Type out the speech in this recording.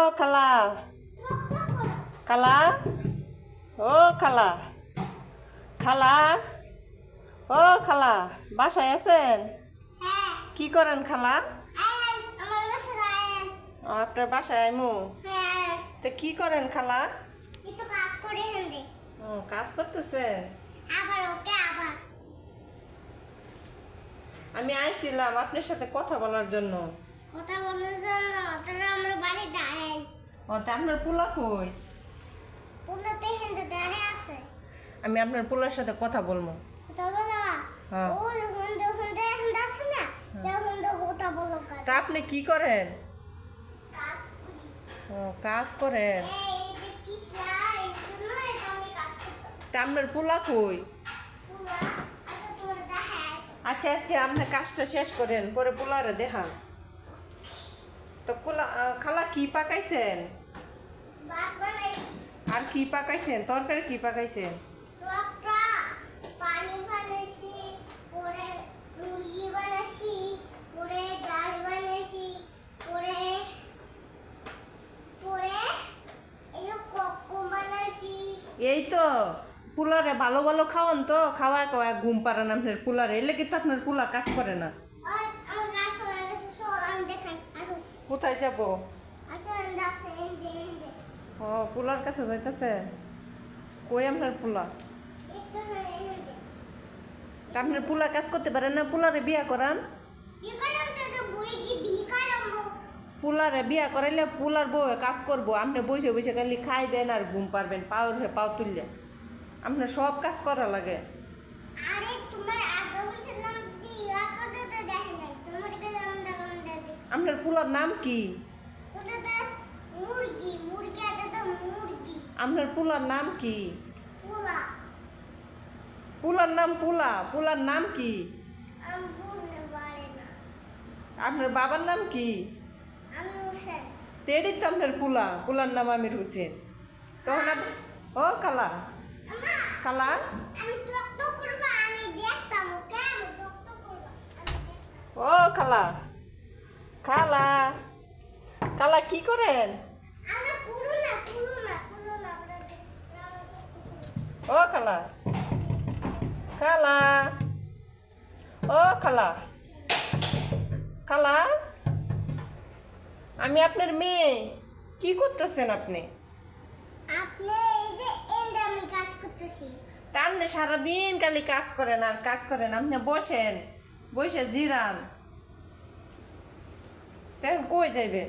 ও খালা, খালা, ও খালা, খালা, ও খালা, বাসায় আছেন? কি করেন খালা? আপনার বাসায় আইমু। তো কি করেন খালা? ও কাজ করতেছেন। আমি আইছিলাম আপনার সাথে কথা বলার জন্য। ও তা আপনার পোলা কই? আমি আপনার পোলার সাথে কথা বলবো। হ্যাঁ। তা আপনি কি করেন? ও কাজ করেন। তা আপনার পোলা কই? আচ্ছা আচ্ছা, আপনি কাজটা শেষ করেন, পরে পোলারে দেখান। তো খালা কি পাকাইছেন? আর কি পাকাইছেন? তরকারি কি পাকাইছেন? এই তো পোলারে ভালো ভালো খাওয়ান, তো খাওয়া খাওয়া ঘুম পাড়ান আপনার পোলারে, এলে কিন্তু আপনার পোলা কাজ করে না। কোথায় যাব? ও পোলার কাছে যাইতেছে। কই আপনার পোলা? তা আপনার পোলা কাজ করতে পারেন না? পোলারে বিয়া করান। পোলারে বিয়া করাইলে পোলার বউ কাজ করবো, আপনি বসে বসে খালি খাইবেন আর ঘুম পারবেন, পাও তুললে। আপনার সব কাজ করা লাগে। আপনার পোলার নাম কি? আপনার পোলার নাম কি? পোলার নাম পোলার নাম কি? আপনার বাবার নাম কি? তেড়ি তো আপনার পোলার নাম আমির হোসেন। তখন ও খালা, খালা, ও খালা, খালা, খালা কি করেন? ও খালা, খালা, ও খালা, খালা, আমি আপনার মেয়ে। কি করতেছেন আপনি? তা আপনি সারাদিন খালি কাজ করেন আর কাজ করেন, আপনি বসে জিরান। তখন কই যাইবেন?